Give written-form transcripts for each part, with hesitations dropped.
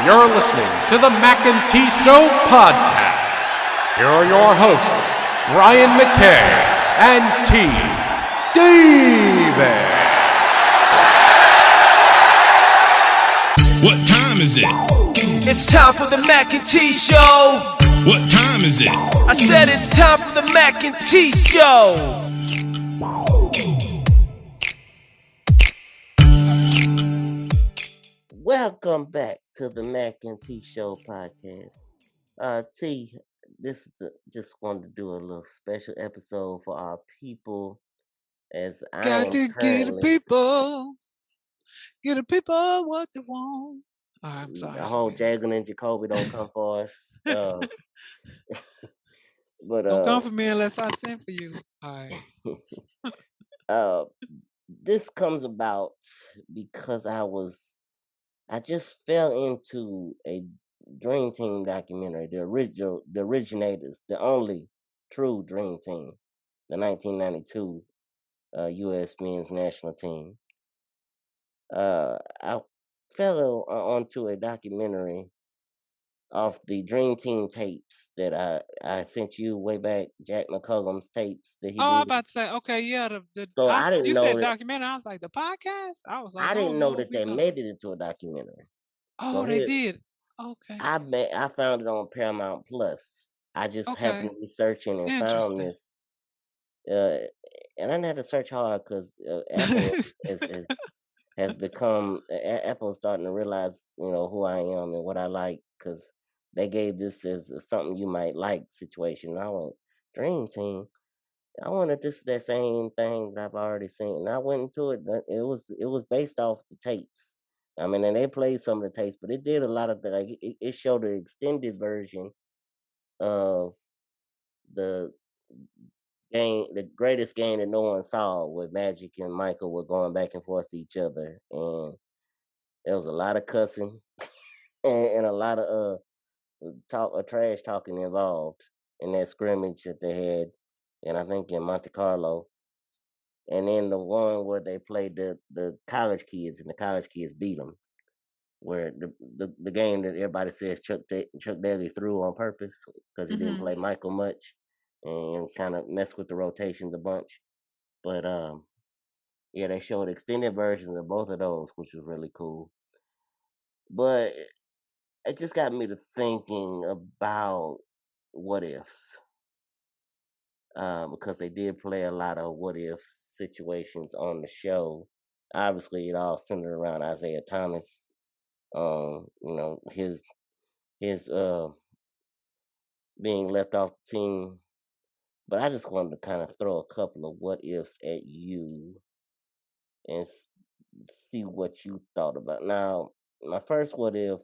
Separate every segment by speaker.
Speaker 1: you're listening to the Mac and T Show podcast. Here are your hosts, Brian Mackay and T Davis.
Speaker 2: What time is it?
Speaker 3: It's time for the Mac and T Show.
Speaker 2: What time is it?
Speaker 3: I said it's time for the Mac and T Show.
Speaker 4: Welcome back to the Mac and T Show podcast. T, this is just wanted to do a little special episode for our people, as I
Speaker 5: Got
Speaker 4: am
Speaker 5: to get the people what they want. All right, I'm sorry.
Speaker 4: The whole Jagan and Jacoby don't come for us. But
Speaker 5: Don't come for me unless I send for you. All right.
Speaker 4: This comes about because I just fell into a Dream Team documentary, the originators, the only true Dream Team, the 1992 U.S. men's national team. I fell onto a documentary off the Dream Team tapes that I sent you way back, Jack McCullum's tapes that he
Speaker 5: Oh, I'm
Speaker 4: did.
Speaker 5: about to say, okay, yeah.
Speaker 4: So I didn't
Speaker 5: you
Speaker 4: know
Speaker 5: said
Speaker 4: that,
Speaker 5: documentary. I was like, the podcast? I was like,
Speaker 4: I didn't know that
Speaker 5: we
Speaker 4: they
Speaker 5: talking.
Speaker 4: made it into a documentary.
Speaker 5: Oh,
Speaker 4: So
Speaker 5: they
Speaker 4: here,
Speaker 5: did. Okay.
Speaker 4: I found it on Paramount Plus. I just happened
Speaker 5: Okay.
Speaker 4: to be searching and found
Speaker 5: Interesting.
Speaker 4: this. And I didn't have to search hard because Apple has become Apple's starting to realize, who I am and what I like, because they gave this as something you might like situation. I went, Dream Team. I wanted this that same thing that I've already seen. And I went into it. It was based off the tapes. I mean, and they played some of the tapes, but it did a lot of the, like, it showed the extended version of the game, the greatest game that no one saw, where Magic and Michael were going back and forth to each other, and there was a lot of cussing and a lot of trash talking involved in that scrimmage that they had, and I think in Monte Carlo. And then the one where they played the college kids, and the college kids beat them, where the game that everybody says Chuck Daly threw on purpose because he didn't play Michael much and kind of messed with the rotations a bunch. But yeah, they showed extended versions of both of those, which was really cool. But it just got me to thinking about what ifs. Because they did play a lot of what if situations on the show. Obviously, it all centered around Isaiah Thomas. His being left off the team. But I just wanted to kind of throw a couple of what ifs at you and see what you thought about. Now, my first what if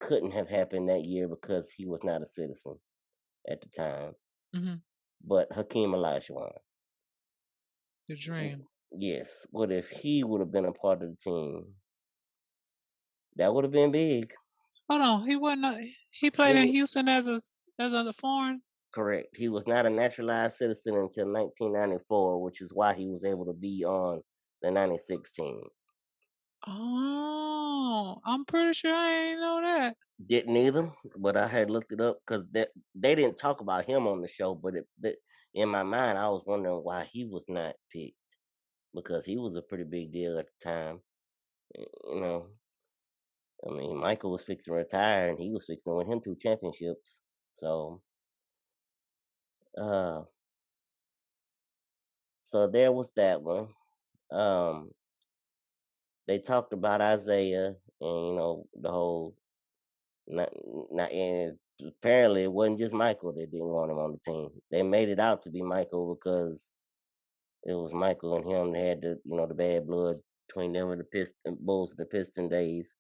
Speaker 4: couldn't have happened that year because he was not a citizen at the time. But Hakeem Olajuwon.
Speaker 5: The dream.
Speaker 4: Yes. What if he would have been a part of the team? That would have been big.
Speaker 5: Hold on. He wasn't. He played in Houston as a foreign.
Speaker 4: Correct. He was not a naturalized citizen until 1994, which is why he was able to be on the 96 team.
Speaker 5: Oh, I'm pretty sure I ain't know that.
Speaker 4: Didn't either, but I had looked it up because they didn't talk about him on the show. But in my mind, I was wondering why he was not picked, because he was a pretty big deal at the time. I mean, Michael was fixing to retire, and he was fixing to win him 2 championships. So there was that one. They talked about Isaiah and the whole not and apparently it wasn't just Michael that didn't want him on the team. They made it out to be Michael because it was Michael and him that had the bad blood between them and the Bulls of the Piston days,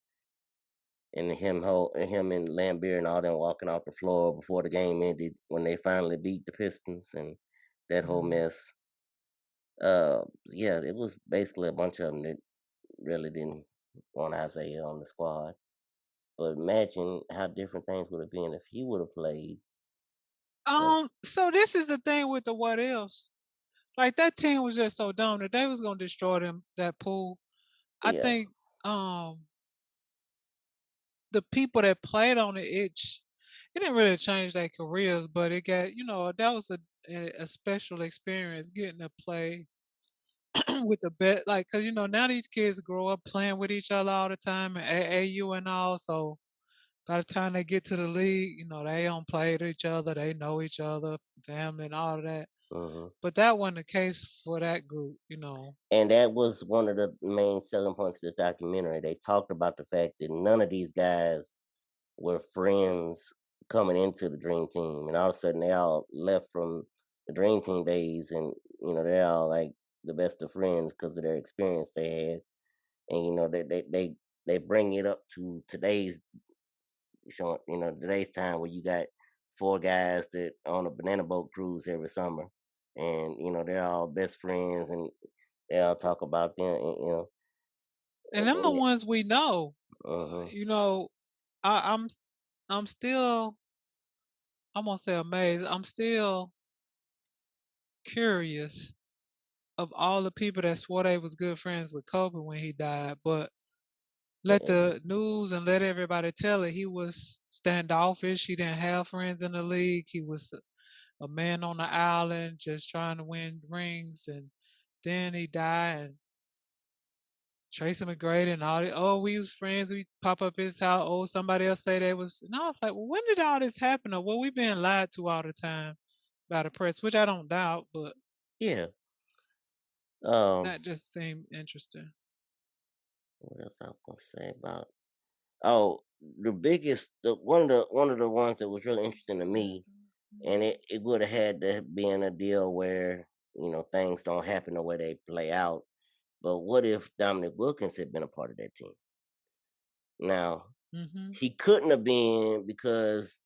Speaker 4: and him and Lambeer and all them walking off the floor before the game ended when they finally beat the Pistons and that whole mess. Yeah, it was basically a bunch of them that really didn't want Isaiah on the squad. But imagine how different things would have been if he would have played.
Speaker 5: So this is the thing with the what ifs. Like, that team was just so dumb that they was gonna destroy that pool. I think the people that played on it didn't really change their careers, but it got that was a special experience getting to play with the bet like because now these kids grow up playing with each other all the time and AAU and all. So by the time they get to the league, they don't play with each other. They know each other, family, and all of that.
Speaker 4: Hmm.
Speaker 5: But that wasn't the case for that group.
Speaker 4: And that was one of the main selling points of the documentary. They talked about the fact that none of these guys were friends coming into the Dream Team, and all of a sudden they all left from the Dream Team days, and they're all like the best of friends because of their experience they had, and they bring it up to today's today's time where you got four guys that on a banana boat cruise every summer, and they're all best friends, and they all talk about them, and
Speaker 5: And them the
Speaker 4: and
Speaker 5: ones we know.
Speaker 4: uh
Speaker 5: You know, I'm still I'm gonna say amazed. I'm still curious of all the people that swore they was good friends with Kobe when he died, but let the news and let everybody tell it. He was standoffish. He didn't have friends in the league. He was a man on the island just trying to win rings, and then he died. And Tracy McGrady and all that. Oh, we was friends. We pop up his house. Oh, somebody else say they was. And I was like, well, when did all this happen? Or well, we being lied to all the time by the press, which I don't doubt, but
Speaker 4: yeah. Um,
Speaker 5: that just seemed interesting.
Speaker 4: what else I was gonna say about? Oh, one of the ones that was really interesting to me, and it would have had to been a deal where things don't happen the way they play out. But what if Dominic Wilkins had been a part of that team? Now
Speaker 5: Hmm.
Speaker 4: he couldn't have been because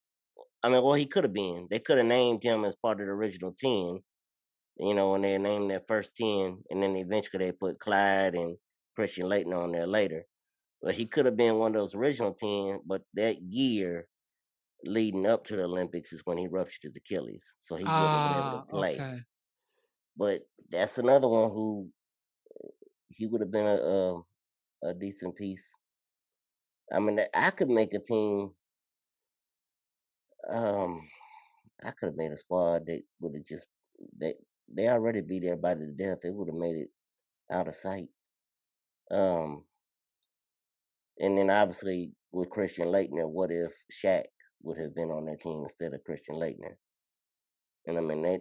Speaker 4: well, he could have been. They could have named him as part of the original 10, when they named their first 10, and then eventually they put Clyde and Christian Laettner on there later. But he could have been one of those original 10, but that year leading up to the Olympics is when he ruptured his Achilles. So he wouldn't have been able to
Speaker 5: Ah,
Speaker 4: play.
Speaker 5: okay.
Speaker 4: But that's another one who he would have been a decent piece. I mean, I could make a team. Um, I could have made a squad that would have just they they already beat everybody to death. They would have made it out of sight. Um, and then obviously with Christian Laettner, what if Shaq would have been on that team instead of Christian Laettner? And I mean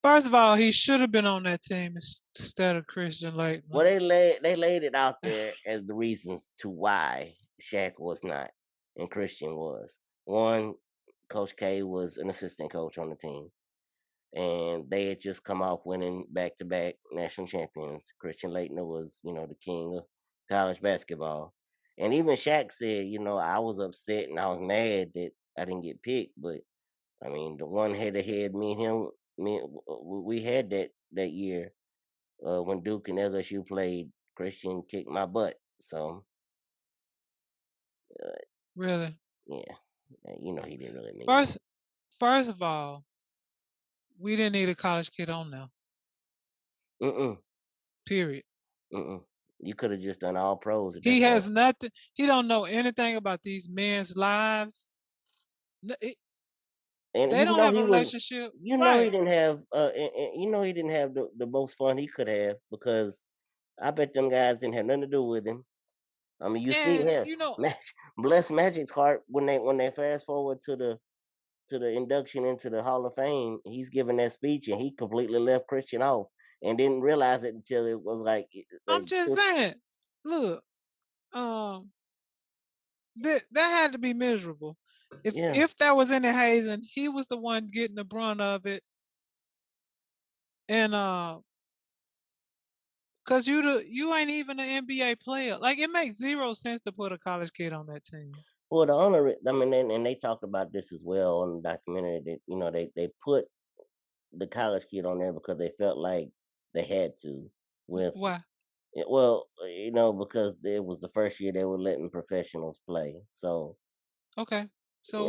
Speaker 5: First of all, he should have been on that team instead of Christian
Speaker 4: well
Speaker 5: Laettner.
Speaker 4: they laid it out there as the reasons to why Shaq was not and Christian was. One, Coach K was an assistant coach on the team, and they had just come off winning back-to-back national champions. Christian Laettner was, the king of college basketball. And even Shaq said, I was upset and I was mad that I didn't get picked. But I mean, the one head-to-head, me and him, we had that year when Duke and LSU played. Christian kicked my butt. So
Speaker 5: Really.
Speaker 4: yeah, he didn't really mean
Speaker 5: First, first of all, we didn't need a college kid on there.
Speaker 4: that. Mm-mm,
Speaker 5: Period.
Speaker 4: mm-mm. You could have just done all pros at that
Speaker 5: He
Speaker 4: point.
Speaker 5: has nothing. He don't know anything about these men's lives.
Speaker 4: And
Speaker 5: They don't have a relationship.
Speaker 4: he
Speaker 5: Right.
Speaker 4: didn't have he didn't have the most fun he could have because I bet them guys didn't have nothing to do with him. I mean, you see
Speaker 5: And
Speaker 4: him, bless Magic's heart when they fast forward to the induction into the Hall of Fame. He's giving that speech and he completely left Christian off and didn't realize it until it was
Speaker 5: I'm just saying, look, um, that had to be miserable. If
Speaker 4: yeah.
Speaker 5: if that was any hazing, he was the one getting the brunt of it. And cause you ain't even an NBA player. Like it makes zero sense to put a college kid on that team.
Speaker 4: Well, the only I mean, and they talked about this as well on the documentary that they put the college kid on there because they felt like they had to with.
Speaker 5: Why?
Speaker 4: Yeah, well, because it was the first year they were letting professionals play. So,
Speaker 5: Okay. So
Speaker 4: yeah.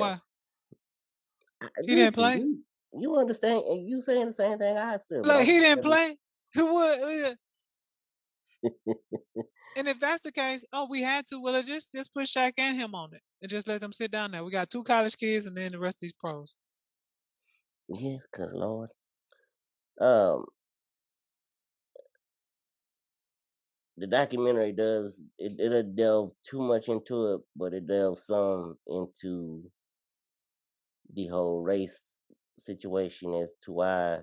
Speaker 5: why? He didn't
Speaker 4: Listen,
Speaker 5: play?
Speaker 4: you understand, and you saying the same thing I said, but
Speaker 5: Like
Speaker 4: I'm
Speaker 5: he
Speaker 4: just
Speaker 5: didn't
Speaker 4: letting,
Speaker 5: play? What? And if that's the case, oh, we had to. Well, just put Shaq and him on it, and just let them sit down there. We got 2 college kids, and then the rest of these pros.
Speaker 4: Yes, cause Lord. Um, the documentary does it'll delve too much into it, but it delves some into the whole race situation as to why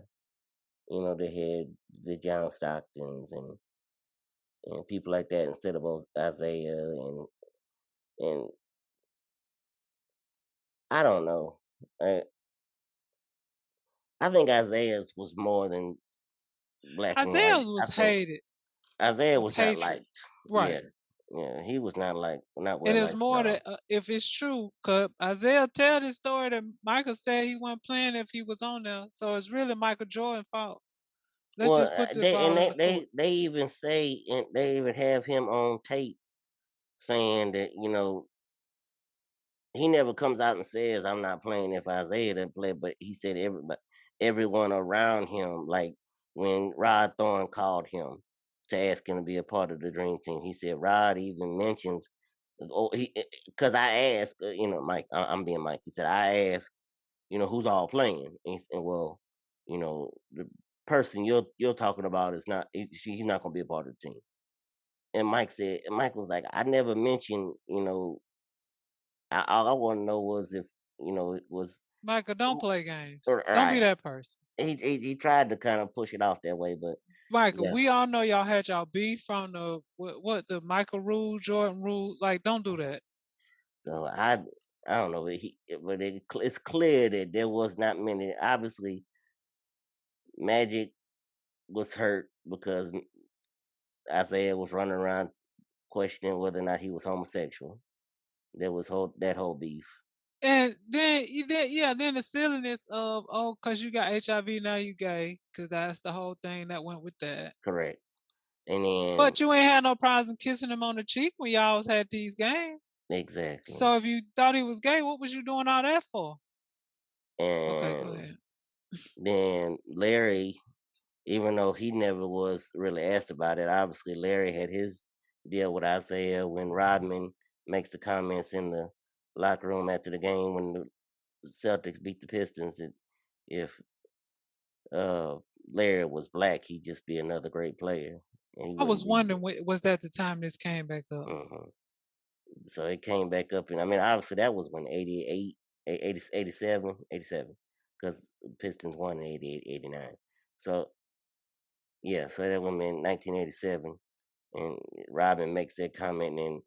Speaker 4: they had the John Stocktons and people like that instead of Isaiah and I don't know. I I think Isaiah's was more than black and
Speaker 5: Isaiah
Speaker 4: white. I
Speaker 5: was
Speaker 4: think
Speaker 5: hated
Speaker 4: Isaiah
Speaker 5: with
Speaker 4: was not
Speaker 5: hatred,
Speaker 4: liked. Yeah,
Speaker 5: right?
Speaker 4: yeah, he was not
Speaker 5: And
Speaker 4: well
Speaker 5: it's
Speaker 4: liked at
Speaker 5: more that
Speaker 4: all.
Speaker 5: if it's true, cause Isaiah tell this story that Michael said he wasn't playing if he was on there, so it's really Michael Jordan's fault. Let's
Speaker 4: Well,
Speaker 5: just put the
Speaker 4: they and
Speaker 5: ball in
Speaker 4: they
Speaker 5: the court.
Speaker 4: they they even say and they even have him on tape saying that he never comes out and says I'm not playing if Isaiah didn't play, but he said everyone around him, like when Rod Thorne called him to ask him to be a part of the Dream Team, he said Rod even mentions, oh, he because I asked, Mike, I'm being Mike. He said I asked, who's all playing, and he said, well, the person you're talking about is not he's not going to be a part of the team. And Mike was like, I never mentioned, all I want to know was if it was
Speaker 5: Michael, don't play games. Don't be
Speaker 4: right.
Speaker 5: that person.
Speaker 4: He tried to kind of push it off that way, but
Speaker 5: Michael,
Speaker 4: yeah.
Speaker 5: we all know y'all had y'all beef from the what the Michael rule, Jordan rule. Like, don't do that.
Speaker 4: So I don't know, but it's clear that there was not many. Obviously, Magic was hurt because Isaiah was running around questioning whether or not he was homosexual. There was that whole beef.
Speaker 5: And then the silliness of cause you got HIV now you gay, cause that's the whole thing that went with that.
Speaker 4: Correct. And then
Speaker 5: But you ain't had no problems kissing him on the cheek when y'all was had these games.
Speaker 4: exactly.
Speaker 5: So if you thought he was gay, what was you doing all that for? Okay, go
Speaker 4: And
Speaker 5: ahead.
Speaker 4: then Larry, even though he never was really asked about it, obviously Larry had his deal with Isaiah when Rodman makes the comments in the locker room after the game when the Celtics beat the Pistons that if uh, Larry was black, he'd just be another great player, and he
Speaker 5: I
Speaker 4: wouldn't
Speaker 5: was
Speaker 4: be.
Speaker 5: wondering, was that the time this came back up?
Speaker 4: hmm So it came back up, and I mean, obviously that was when 88, 87, 87, because Pistons won in 88, 89. So yeah, so that would in 1987, and Robin makes that comment, and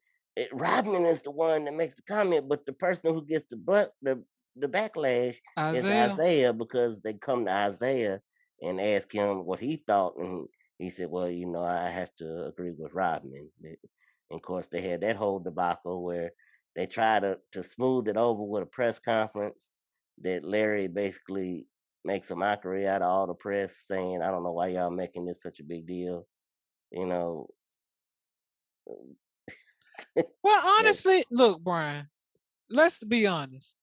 Speaker 4: Rodman is the one that makes the comment, but the person who gets the backlash is
Speaker 5: Isaiah.
Speaker 4: Isaiah because they come to Isaiah and ask him what he thought, and he said, "Well, I have to agree with Rodman." And of course, they had that whole debacle where they try to smooth it over with a press conference that Larry basically makes a mockery out of all the press, saying, "I don't know why y'all making this such a big deal." You know,
Speaker 5: Well,
Speaker 4: that
Speaker 5: honestly, look, Brian, let's be honest.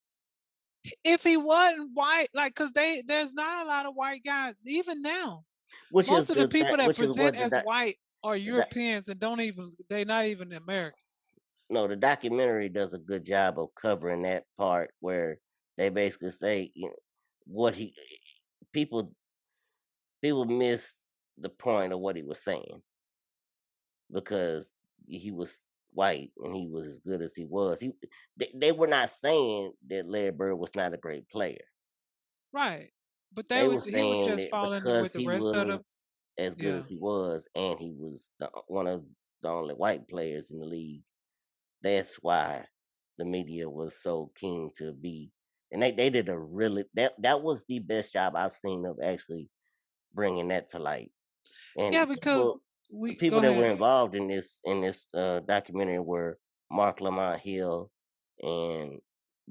Speaker 5: If he wasn't white, like, cause there's not a lot of white guys, even now.
Speaker 4: which is
Speaker 5: Most of the people that
Speaker 4: which is
Speaker 5: present
Speaker 4: what
Speaker 5: as white are
Speaker 4: the doc-
Speaker 5: Europeans and they're not even American.
Speaker 4: no, the documentary does a good job of covering that part where they basically say, what he people people miss the point of what he was saying because he was white and he was as good as he was. They were not saying that Larry Bird was not a great player.
Speaker 5: Right. But
Speaker 4: They were
Speaker 5: he would
Speaker 4: saying
Speaker 5: just
Speaker 4: that
Speaker 5: fall in there with
Speaker 4: because
Speaker 5: the
Speaker 4: he
Speaker 5: rest of the
Speaker 4: was as good
Speaker 5: yeah.
Speaker 4: as he was, and he was one of the only white players in the league. That's why the media was so keen to be, and they did a really that was the best job I've seen of actually bringing that to light.
Speaker 5: Yeah,
Speaker 4: And
Speaker 5: because
Speaker 4: the
Speaker 5: we go
Speaker 4: people that were
Speaker 5: ahead.
Speaker 4: involved in this documentary were Mark Lamont Hill and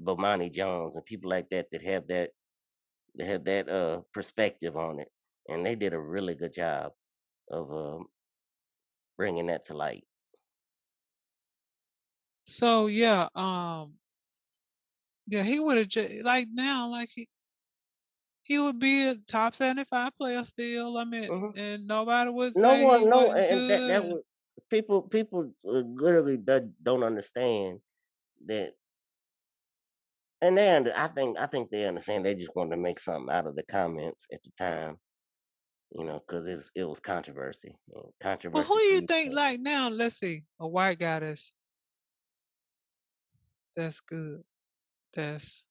Speaker 4: Bomani Jones and people like that that have that perspective on it, and they did a really good job of bringing that to light.
Speaker 5: So yeah, yeah, he would have just like now, like he would be a top 75 player still. I mean,
Speaker 4: Hmm.
Speaker 5: and nobody would
Speaker 4: No
Speaker 5: say he
Speaker 4: one, no,
Speaker 5: wasn't
Speaker 4: and that
Speaker 5: good.
Speaker 4: that was people literally don't understand that, and I think they understand. They just wanted to make something out of the comments at the time, because it was controversy,
Speaker 5: Well, who
Speaker 4: controversy
Speaker 5: do you
Speaker 4: breeds.
Speaker 5: think like now? Let's see, a white guy that's good. That's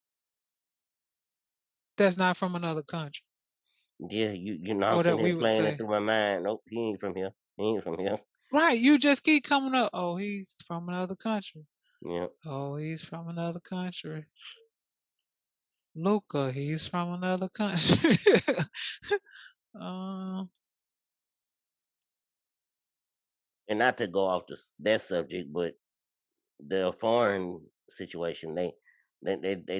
Speaker 5: that's not from another country,
Speaker 4: Yeah, I'm
Speaker 5: or
Speaker 4: sitting
Speaker 5: that
Speaker 4: here
Speaker 5: we would
Speaker 4: playing it
Speaker 5: say.
Speaker 4: through my mind. Nope, he ain't from here. He ain't from here.
Speaker 5: Right, you just keep coming up. Oh, he's from another country.
Speaker 4: Yeah,
Speaker 5: Oh, he's from another country. Luca, he's from another country. uh,
Speaker 4: and not to go off that subject, but the foreign situation, they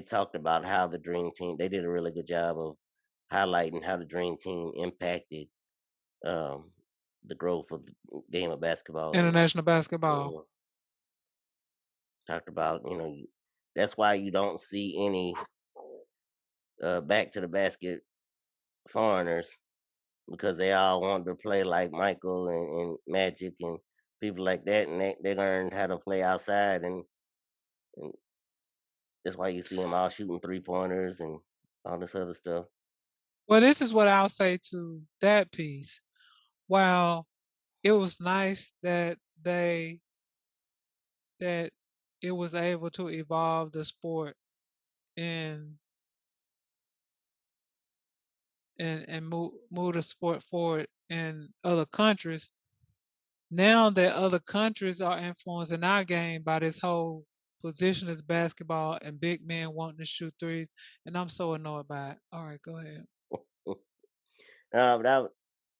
Speaker 4: talked about how the Dream Team. They did a really good job of highlighting how the Dream Team impacted um, the growth of the game of basketball, and
Speaker 5: international basketball.
Speaker 4: uh, talked about that's why you don't see any back to the basket foreigners, because they all wanted to play like Michael and Magic and people like that, and they learned how to play outside, and that's why you see them all shooting 3 pointers and all this other stuff.
Speaker 5: Well, this is what I'll say to that piece. While it was nice that it was able to evolve the sport and and move the sport forward in other countries. Now that other countries are influencing our game by this whole positionless basketball and big men wanting to shoot threes, and I'm so annoyed by it. All right, go ahead.
Speaker 4: But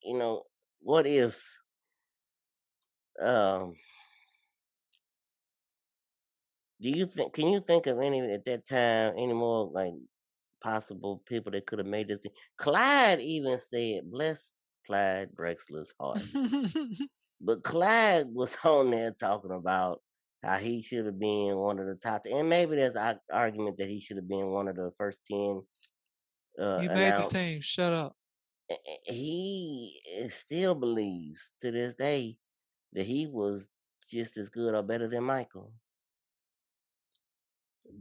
Speaker 4: you know, what ifs? Um, do you think? Can you think of any at that time any more like possible people that could have made this thing? Clyde even said, "Bless Clyde Drexler's heart," but Clyde was on there talking about how he should have been one of the top, and maybe there's an argument that he should have been one of the first 10
Speaker 5: You made the
Speaker 4: announced.
Speaker 5: team. Shut up.
Speaker 4: He still believes to this day that he was just as good or better than Michael.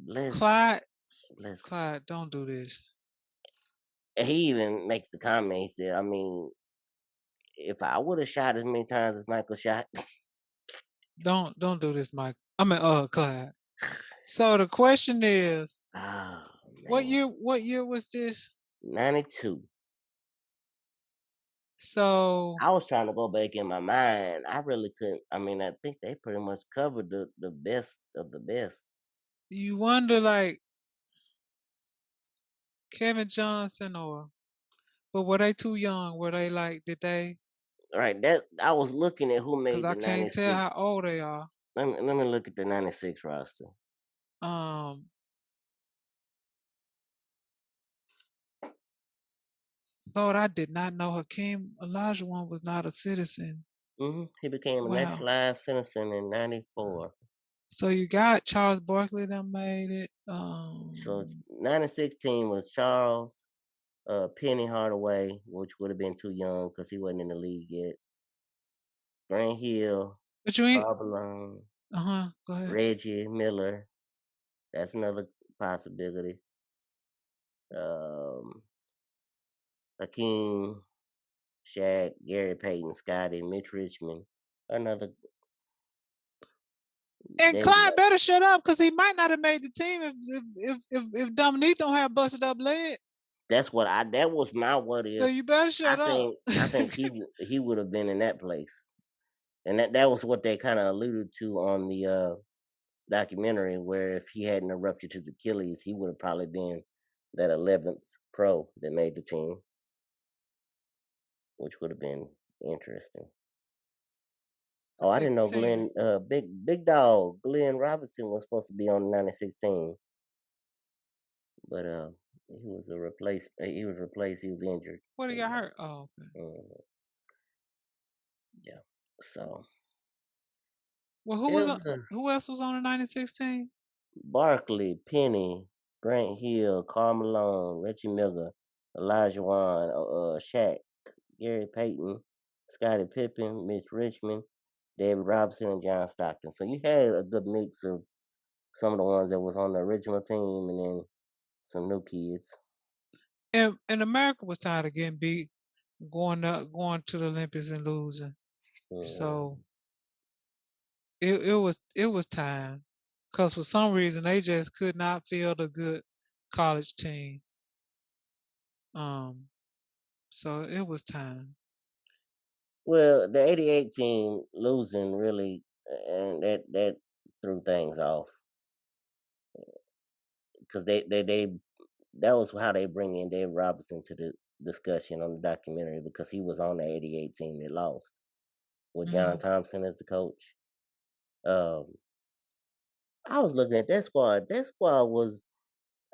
Speaker 4: Bless,
Speaker 5: Clyde,
Speaker 4: bless.
Speaker 5: Clyde, don't do this.
Speaker 4: And he even makes the comment. He said, "I mean, if I would have shot as many times as Michael shot."
Speaker 5: Don't do this, Mike. I mean, Clyde. So the question is,
Speaker 4: Oh
Speaker 5: what
Speaker 4: man,
Speaker 5: year? What year was this?
Speaker 4: 92.
Speaker 5: So
Speaker 4: I was trying to go back in my mind. I really couldn't. I mean, I think they pretty much covered the best of the best.
Speaker 5: you wonder, like Kevin Johnson, but were they too young? Were they like, did they?
Speaker 4: Right. That I was looking at who
Speaker 5: Because
Speaker 4: made
Speaker 5: I
Speaker 4: the
Speaker 5: can't tell
Speaker 4: 96.
Speaker 5: how old they are.
Speaker 4: Let me look at the 96 roster.
Speaker 5: Um, Lord, I did not know Hakeem Olajuwon was not a citizen.
Speaker 4: He became a
Speaker 5: Wow.
Speaker 4: naturalized citizen in '94.
Speaker 5: So you got Charles Barkley that made it.
Speaker 4: So '96 team was Charles, Penny Hardaway, which would have been too young because he wasn't in the league yet. Grant Hill,
Speaker 5: But you ain't.
Speaker 4: Karl Malone,
Speaker 5: Go ahead.
Speaker 4: Reggie Miller. That's another possibility. Um, Hakeem, Shaq, Gary Payton, Scotty, Mitch Richmond. Another
Speaker 5: And
Speaker 4: David.
Speaker 5: Clyde better shut up because he might not have made the team if Dominique don't have busted up leg.
Speaker 4: That's what I. That was my what
Speaker 5: So
Speaker 4: if.
Speaker 5: you better
Speaker 4: I
Speaker 5: shut up.
Speaker 4: think. I think he would have been in that place, and that was what they kind of alluded to on the documentary, where if he hadn't ruptured his Achilles, he would have probably been that 11th pro that made the team, which would have been interesting. Oh, I didn't know
Speaker 5: 15.
Speaker 4: Big Dog, Glenn Robinson was supposed to be on the '96 team, but he was a replace. He was replaced. He was injured.
Speaker 5: What he
Speaker 4: So
Speaker 5: got hurt? Oh, okay.
Speaker 4: yeah. So
Speaker 5: Well,
Speaker 4: it was
Speaker 5: who else was on the 96 team?
Speaker 4: Barkley, Penny, Grant Hill, Karl Malone, Reggie Miller. Elijah Wan, Shaq, Gary Payton, Scottie Pippen, Mitch Richmond, David Robinson, and John Stockton. So you had a good mix of some of the ones that was on the original team, and then some new kids.
Speaker 5: And America was tired of getting beat, going to the Olympics and losing. So it was time, because for some reason they just could not field a good college team. So it was time.
Speaker 4: Well, the '88 team losing really, and that threw things off because they that was how they bring in David Robinson to the discussion on the documentary, because he was on the '88 team that lost with John Thompson as the coach. I was looking at that squad. That squad was,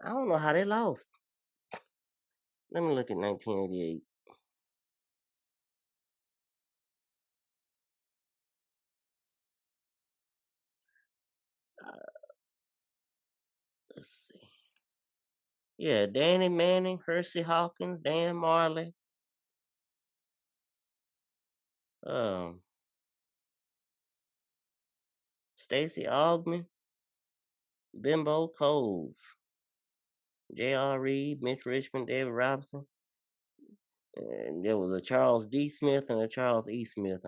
Speaker 4: I don't know how they lost. Let me look at 1988. Let's see. Yeah, Danny Manning, Hersey Hawkins, Dan Marley, Stacy Augman, Bimbo Coles, J.R. Reed, Mitch Richmond, David Robinson. And there was a Charles D. Smith and a Charles E. Smith.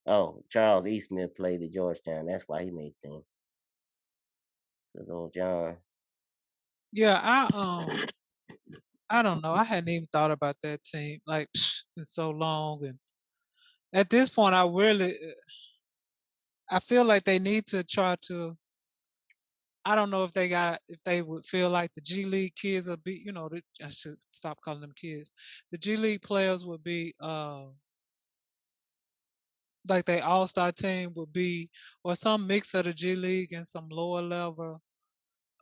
Speaker 4: Oh, Charles E. Smith played at Georgetown. That's why he made the team. Because old John.
Speaker 5: Yeah, I don't know. I hadn't even thought about that team like in so long, and at this point, I feel like they need to try to. I don't know if they would feel like the G League kids would be, I should stop calling them kids. The G League players would be like they all-star team would be, or some mix of the G League and some lower level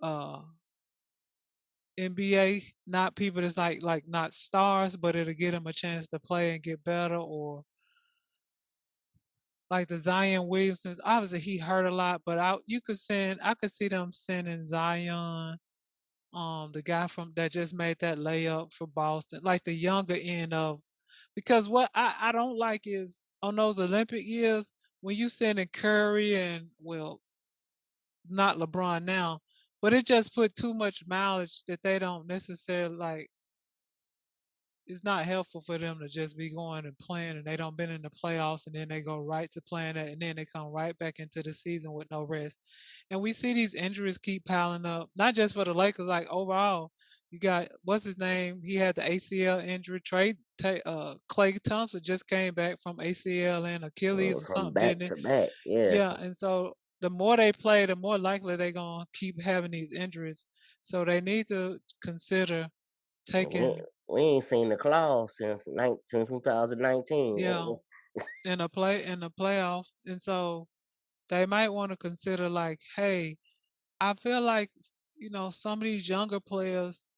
Speaker 5: uh NBA, not people that's like not stars, but it'll get them a chance to play and get better. Or like the Zion Williamsons, obviously he hurt a lot, but I could see them sending Zion, the guy from that just made that layup for Boston, like the younger end of, because what I don't like is on those Olympic years when you sending Curry and, well, not LeBron now, but it just put too much mileage that they don't necessarily like. It's not helpful for them to just be going and playing and they don't been in the playoffs and then they go right to playing that and then they come right back into the season with no rest. And we see these injuries keep piling up, not just for the Lakers, like overall. You got, what's his name? He had the ACL injury. Klay Thompson just came back from ACL and Achilles or
Speaker 4: From
Speaker 5: something,
Speaker 4: back
Speaker 5: didn't he?
Speaker 4: to back, yeah.
Speaker 5: Yeah, and so the more they play, the more likely they're gonna keep having these injuries. So they need to consider
Speaker 4: We,
Speaker 5: taking,
Speaker 4: we ain't seen the claw since 2019.
Speaker 5: yeah, in the playoff. And so they might want to consider like, hey, I feel like some of these younger players,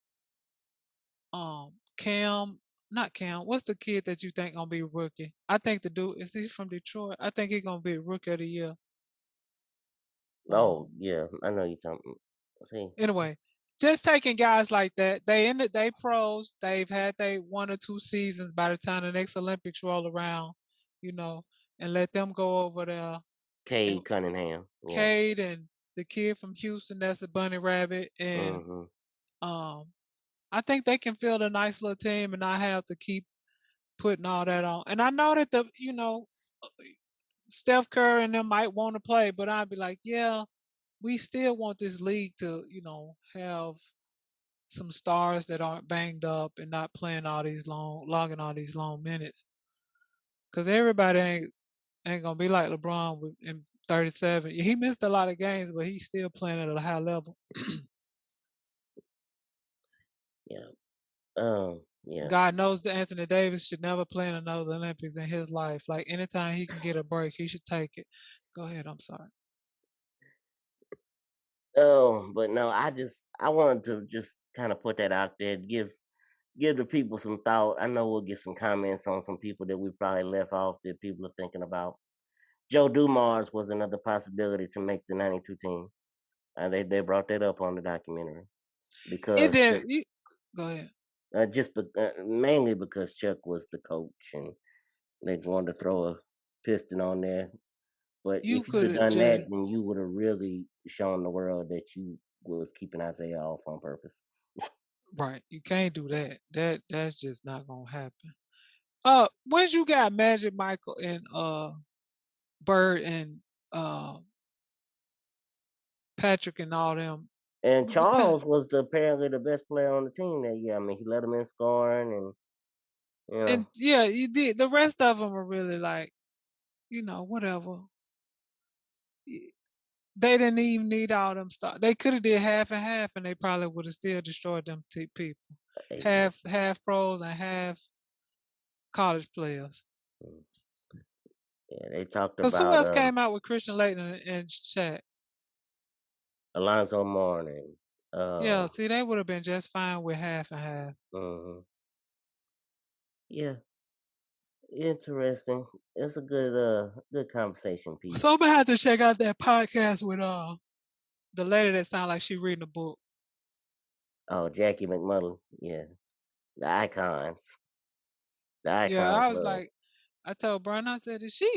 Speaker 5: Cam, not Cam, what's the kid that you think gonna be rookie? I think the dude, is he from Detroit? I think he gonna be rookie of the year.
Speaker 4: Oh, yeah, I know you're talking. See,
Speaker 5: Anyway, just taking guys like that, they pros, they've had they 1 or 2 seasons by the time the next Olympics roll around, you know, and let them go over there. And
Speaker 4: Cade Cunningham, yeah.
Speaker 5: Cade and the kid from Houston that's a bunny rabbit, and
Speaker 4: Mm-hmm.
Speaker 5: um I think they can field a nice little team and not have to keep putting all that on. And I know that Steph Curry and them might want to play, but I'd be like, yeah, we still want this league to, have some stars that aren't banged up and not playing logging all these long minutes. Cause everybody ain't gonna be like LeBron in 37. He missed a lot of games, but he's still playing at a high level.
Speaker 4: Yeah. Yeah.
Speaker 5: God knows that Anthony Davis should never play in another Olympics in his life. Like anytime he can get a break, he should take it. Go ahead. I'm sorry.
Speaker 4: Oh, but no, I wanted to just kind of put that out there, give the people some thought. I know we'll get some comments on some people that we probably left off that people are thinking about. Joe Dumars was another possibility to make the '92 team. They brought that up on the documentary
Speaker 5: It
Speaker 4: because
Speaker 5: did. Go ahead.
Speaker 4: Mainly because Chuck was the coach and they wanted to throw a piston on there. But
Speaker 5: You
Speaker 4: if you'd
Speaker 5: could
Speaker 4: have
Speaker 5: have
Speaker 4: done that,
Speaker 5: just
Speaker 4: then you would have really shown the world that you was keeping Isaiah off on purpose.
Speaker 5: right. You can't do that. That's just not gonna happen. Once you got Magic Michael and Bird and uh Patrick and all them,
Speaker 4: And
Speaker 5: was the pa-
Speaker 4: Charles was apparently the best player on the team that year. I mean, he led them in scoring, and you know,
Speaker 5: and yeah, you did. The rest of them are really like, whatever. They didn't even need all them stuff. They could have did half and half, and they probably would have still destroyed them people.
Speaker 4: eh,
Speaker 5: Half pros and half college players.
Speaker 4: mm, yeah, they talked
Speaker 5: Cause who
Speaker 4: about
Speaker 5: else came out with Christian Laettner and Shaq?
Speaker 4: Alonzo Mourning.
Speaker 5: Yeah, see, they would have been just fine with half and half.
Speaker 4: Mhm. Yeah, interesting. It's a good conversation
Speaker 5: So I'm
Speaker 4: piece.
Speaker 5: gonna have to check out that podcast with the lady that sounds like she reading a book.
Speaker 4: Oh, Jackie McMullen. Yeah, the icons, the
Speaker 5: Yeah,
Speaker 4: icon
Speaker 5: I was
Speaker 4: club.
Speaker 5: like, I told Brian, I said, is she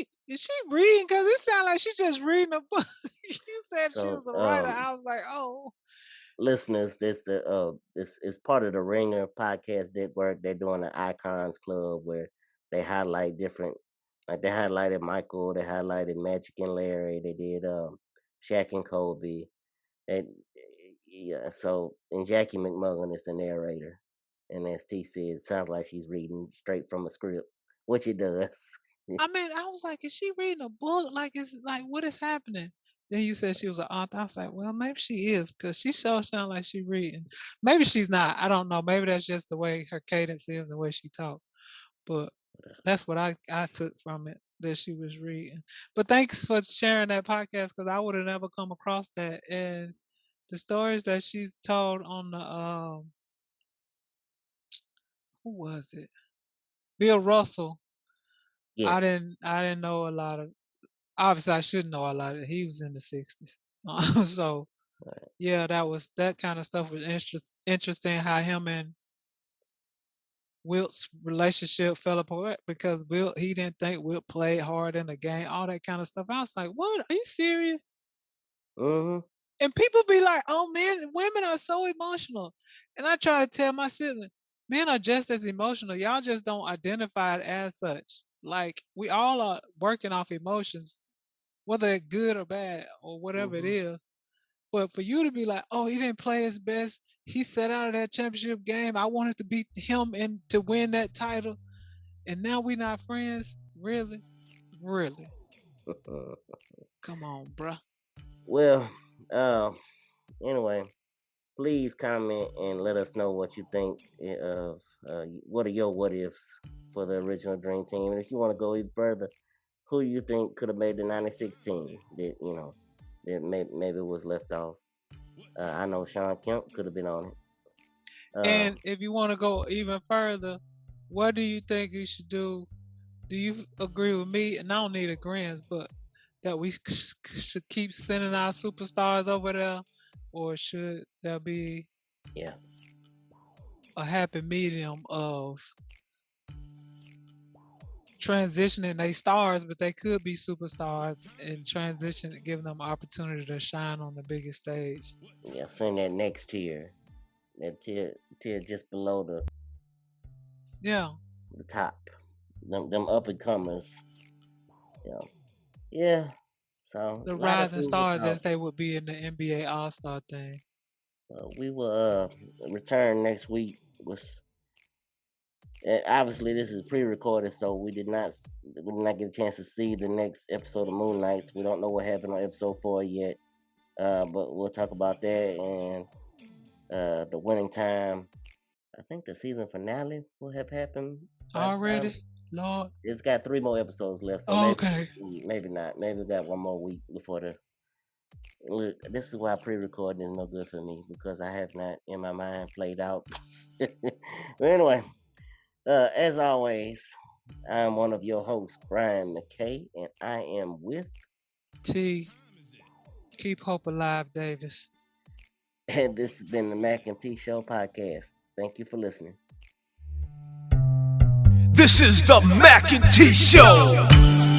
Speaker 5: reading? Cause it sounded like she just reading a book. You said she
Speaker 4: So,
Speaker 5: was a writer. I was like, oh,
Speaker 4: listeners, this is part of the Ringer podcast network. They're doing an icons club where they highlight different, like they highlighted Michael, they highlighted Magic and Larry, they did Shaq and Kobe, and yeah. So and Jackie McMullen is the narrator, and as T said, it sounds like she's reading straight from a script, which it does.
Speaker 5: I mean, I was like, is she reading a book? Like, it's like, what is happening? Then you said she was an author. I was like, well, maybe she is because she sure sounds like she reading. Maybe she's not. I don't know. Maybe that's just the way her cadence is, the way she talks. But that's what I took from it that she was reading. But thanks for sharing that podcast because I would have never come across that. And the stories that she's told on the who was it? Bill Russell.
Speaker 4: Yes.
Speaker 5: I didn't know a lot of. Obviously, I should know a lot of. He was in the '60s, so yeah, that kind of stuff was interesting. How him and Wilt's relationship fell apart because Wilt he didn't think Wilt played hard in the game, all that kind of stuff. I was like, "What? Are you serious?"
Speaker 4: Mm-hmm.
Speaker 5: And people be like, "Oh man, women are so emotional," and I try to tell my sibling, "Men are just as emotional. Y'all just don't identify it as such. Like we all are working off emotions, whether it's good or bad or whatever it
Speaker 4: Mm-hmm.
Speaker 5: is." But for you to be like, oh, he didn't play his best. He sat out of that championship game. I wanted to beat him and to win that title. And now we not friends? Really? Really? Come on, bruh.
Speaker 4: Well, uh, anyway, please comment and let us know what you think of what are your what ifs for the original Dream Team. And if you want to go even further, who you think could have made the '96 team that maybe was left off? I know Sean Kemp could have been on it.
Speaker 5: And if you want to go even further, what do you think you should do? Do you agree with me? And I don't need agreements, but that we should keep sending our superstars over there, or should there be
Speaker 4: Yeah,
Speaker 5: a happy medium of transitioning they stars, but they could be superstars and transition, giving them opportunity to shine on the biggest stage.
Speaker 4: yeah. Send that next tier, that tier just below
Speaker 5: Yeah,
Speaker 4: the top, them up and comers. Yeah, yeah. So
Speaker 5: the
Speaker 4: a lot of
Speaker 5: rising
Speaker 4: food for
Speaker 5: stars
Speaker 4: thought.
Speaker 5: as they would be in the NBA All Star thing.
Speaker 4: We will return next week with. Obviously, this is pre-recorded, so we did not get a chance to see the next episode of Moon Knights. We don't know what happened on episode 4 yet, but we'll talk about that and the winning time. I think the season finale will have happened by the time.
Speaker 5: Already, Lord.
Speaker 4: It's got 3 more episodes left, so
Speaker 5: Okay.
Speaker 4: maybe not. Maybe we got one more week before the. Look, this is why pre-recording is no good for me because I have not in my mind played out. But anyway, as always, I'm one of your hosts, Brian McKay, and I am with,
Speaker 5: T. Keep hope alive, Davis.
Speaker 4: and this has been the Mac and T Show podcast. Thank you for listening.
Speaker 3: This is the Mac and T Show.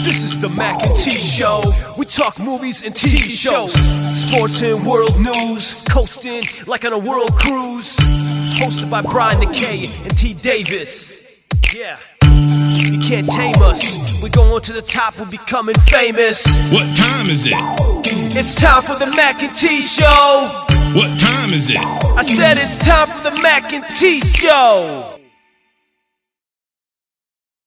Speaker 3: This is the Mac and T Show. We talk movies and TV shows, sports and world news, coasting like on a world cruise. Hosted by Mackay and T Davis. Yeah, you can't tame us. We're going to the top, we're becoming famous.
Speaker 2: What time is it?
Speaker 3: It's time for the Mac and T Show.
Speaker 2: What time is it?
Speaker 3: I said it's time for the Mac and T Show.